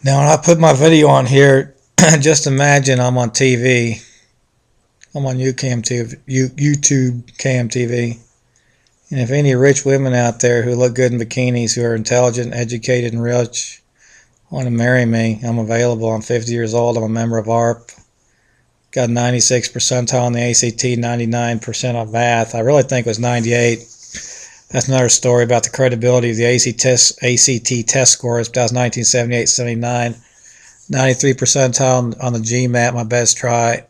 Now, when I put my video on here, just imagine I'm on TV. I'm on YouTube Cam TV. And if any rich women out there who look good in bikinis, who are intelligent, educated, and rich, want to marry me, I'm available. I'm 50 years old. I'm a member of ARP. Got 96 percentile on the ACT, 99% on math. I really think it was 98. That's another story about the credibility of the ACT test scores. That was 1978, 79. 93 percentile on the GMAT, my best try.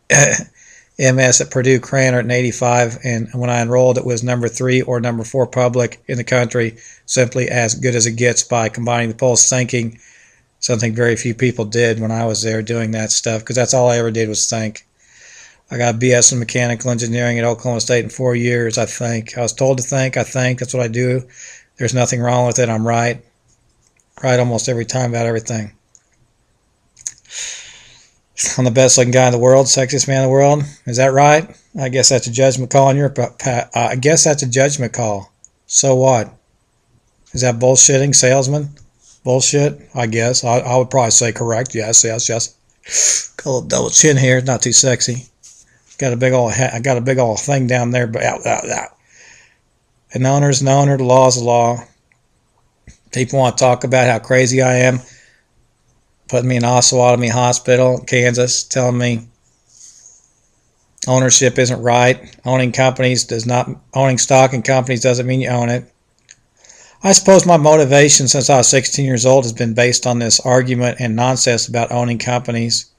MS at Purdue Craner at 85, and when I enrolled, it was number 3 or number 4 public in the country, simply as good as it gets by combining the pulse thinking, something very few people did when I was there doing that stuff, because that's all I ever did was think. I got a BS in mechanical engineering at Oklahoma State in 4 years, I think. I was told to think, I think, that's what I do. There's nothing wrong with it, I'm right. Right almost every time about everything. I'm the best looking guy in the world, sexiest man in the world. Is that right? I guess that's a judgment call on your I guess that's a judgment call. So what? Is that bullshitting, salesman? Bullshit? I guess. I would probably say correct. Yes. Got a little double chin here. Not too sexy. Got a big old thing down there. But an owner's an owner. The law is the law. People want to talk about how crazy I am. Putting me in Osawatomie Hospital, Kansas, telling me ownership isn't right. Owning stock in companies doesn't mean you own it. I suppose my motivation since I was 16 years old has been based on this argument and nonsense about owning companies.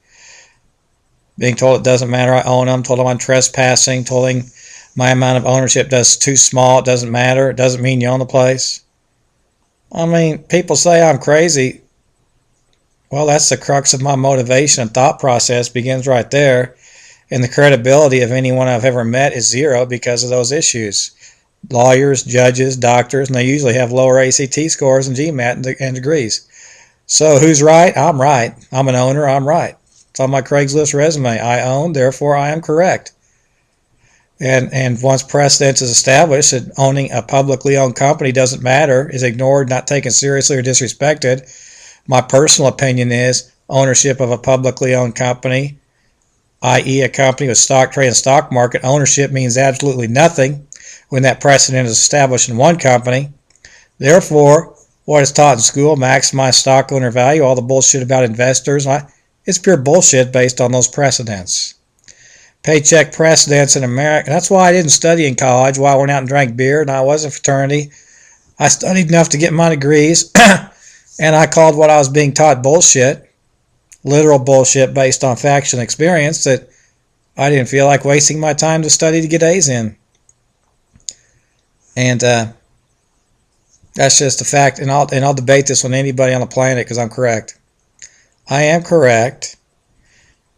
Being told it doesn't matter I own them, told them I'm trespassing, told them my amount of ownership is too small, it doesn't matter, it doesn't mean you own the place. I mean, people say I'm crazy. Well, that's the crux of my motivation and thought process begins right there. And the credibility of anyone I've ever met is zero because of those issues. Lawyers, judges, doctors, and they usually have lower ACT scores and GMAT and degrees. So who's right? I'm right. I'm an owner. I'm right. It's on my Craigslist resume. I own, therefore I am correct. And once precedence is established that owning a publicly owned company doesn't matter, is ignored, not taken seriously, or disrespected, my personal opinion is ownership of a publicly owned company, i.e. a company with stock trade and stock market, ownership means absolutely nothing when that precedent is established in one company. Therefore, what is taught in school, maximize stock owner value, all the bullshit about investors, it's pure bullshit based on those precedents. Paycheck precedents in America. That's why I didn't study in college, why I went out and drank beer, and I was in fraternity. I studied enough to get my degrees. And I called what I was being taught bullshit, literal bullshit based on facts and experience that I didn't feel like wasting my time to study to get A's in. And that's just a fact. And I'll debate this with anybody on the planet because I'm correct. I am correct.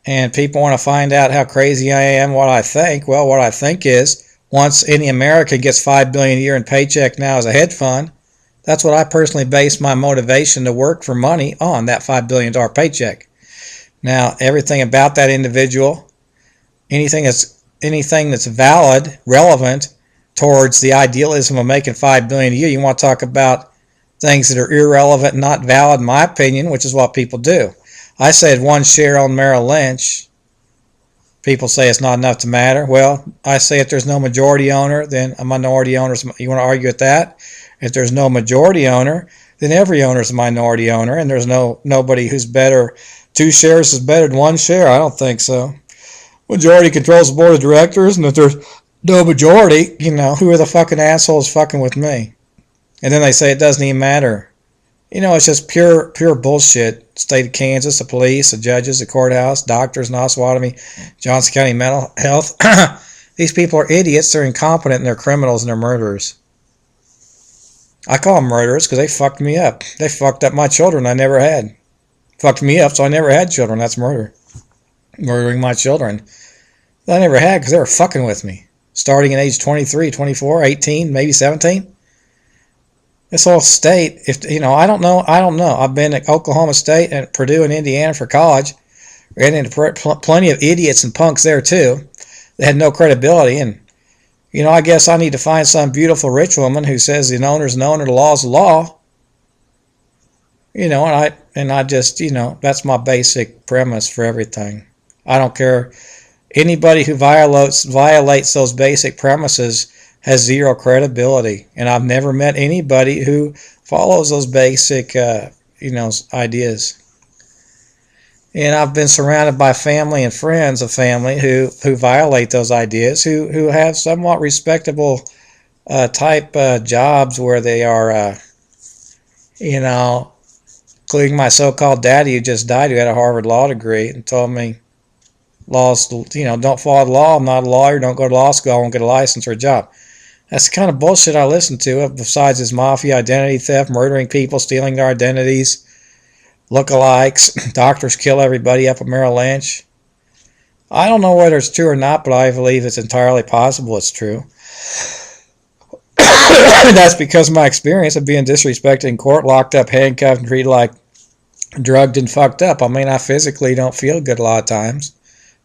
And people want to find out how crazy I am, what I think. Well, what I think is once any American gets $5 billion a year in paycheck now as a hedge fund, that's what I personally base my motivation to work for money on, that $5 billion paycheck. Now, everything about that individual, anything that's valid, relevant towards the idealism of making $5 billion a year, you want to talk about things that are irrelevant and not valid, in my opinion, which is what people do. I said one share on Merrill Lynch. People say it's not enough to matter. Well, I say if there's no majority owner, then a minority owner, you want to argue with that? If there's no majority owner, then every owner is a minority owner, and there's nobody who's better. 2 shares is better than 1 share? I don't think so. Majority controls the board of directors, and if there's no majority, who are the fucking assholes fucking with me? And then they say it doesn't even matter. It's just pure bullshit. State of Kansas, the police, the judges, the courthouse, doctors in Osawatomie, Johnson County Mental Health. These people are idiots. They're incompetent, and they're criminals, and they're murderers. I call them murderers because they fucked me up. They fucked up my children I never had. Fucked me up so I never had children. That's murder. Murdering my children that I never had because they were fucking with me. Starting at age 23, 24, 18, maybe 17. This whole state, I don't know. I've been at Oklahoma State and Purdue and Indiana for college. Ran into plenty of idiots and punks there too. They had no credibility, and I guess I need to find some beautiful rich woman who says the owner's an owner, the law's the law. You know, and I just, you know, that's my basic premise for everything. I don't care. Anybody who violates those basic premises has zero credibility, and I've never met anybody who follows those basic, you know, ideas. And I've been surrounded by family and friends of family who violate those ideas, who have somewhat respectable type jobs where they are, you know, including my so-called daddy who just died, who had a Harvard law degree, and told me laws, you know, don't follow the law. I'm not a lawyer. Don't go to law school. I won't get a license or a job. That's the kind of bullshit I listen to. Besides his mafia, identity theft, murdering people, stealing their identities, lookalikes, doctors kill everybody up at Merrill Lynch. I don't know whether it's true or not, but I believe it's entirely possible it's true. That's because of my experience of being disrespected in court, locked up, handcuffed, and treated like drugged and fucked up. I mean, I physically don't feel good a lot of times.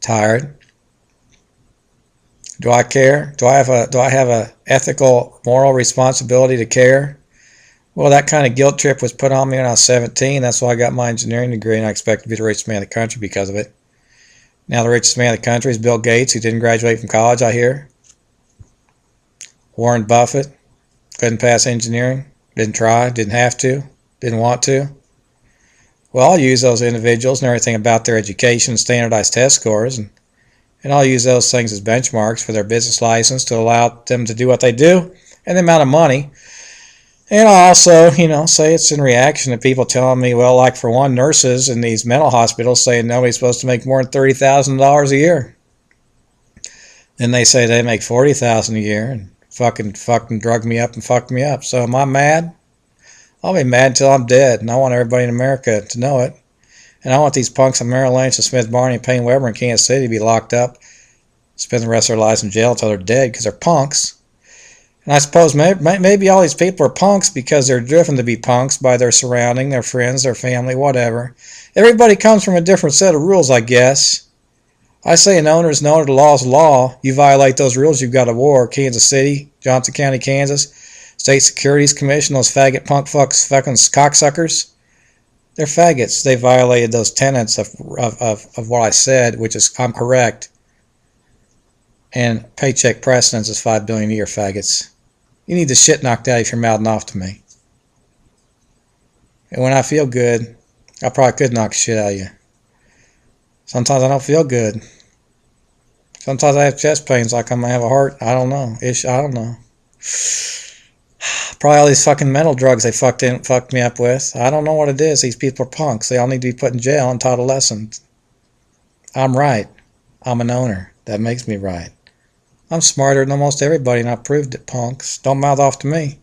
Tired. Do I care? Do I have a ethical, moral responsibility to care? Well, that kind of guilt trip was put on me when I was 17. That's why I got my engineering degree, and I expect to be the richest man in the country because of it. Now the richest man in the country is Bill Gates, who didn't graduate from college, I hear. Warren Buffett couldn't pass engineering, didn't try, didn't have to, didn't want to. Well, I'll use those individuals and everything about their education, standardized test scores, and I'll use those things as benchmarks for their business license to allow them to do what they do and the amount of money. And I also, you know, say it's in reaction to people telling me, well, like for one, nurses in these mental hospitals saying nobody's supposed to make more than $30,000 a year. Then they say they make $40,000 a year and fucking drug me up and fucked me up. So am I mad? I'll be mad until I'm dead, and I want everybody in America to know it. And I want these punks in Merrill Lynch and Smith Barney and Payne Weber in Kansas City to be locked up, spend the rest of their lives in jail until they're dead because they're punks. And I suppose maybe all these people are punks because they're driven to be punks by their surrounding, their friends, their family, whatever. Everybody comes from a different set of rules, I guess. I say an owner is an owner, the law is law. You violate those rules, you've got a war. Kansas City, Johnson County, Kansas, State Securities Commission, those faggot punk fucks, fucking cocksuckers. They're faggots. They violated those tenets of what I said, which is I'm correct. And paycheck precedence is $5 billion a year, faggots. You need the shit knocked out if you're mouthing off to me. And when I feel good, I probably could knock the shit out of you. Sometimes I don't feel good. Sometimes I have chest pains like I might have a heart. I don't know. I don't know. Probably all these fucking mental drugs they fucked me up with. I don't know what it is. These people are punks. They all need to be put in jail and taught a lesson. I'm right. I'm an owner. That makes me right. I'm smarter than almost everybody, and I proved it, punks. Don't mouth off to me.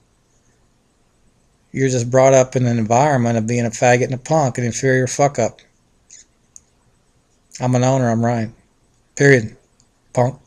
You're just brought up in an environment of being a faggot and a punk, an inferior fuck-up. I'm an owner. I'm right. Period. Punk.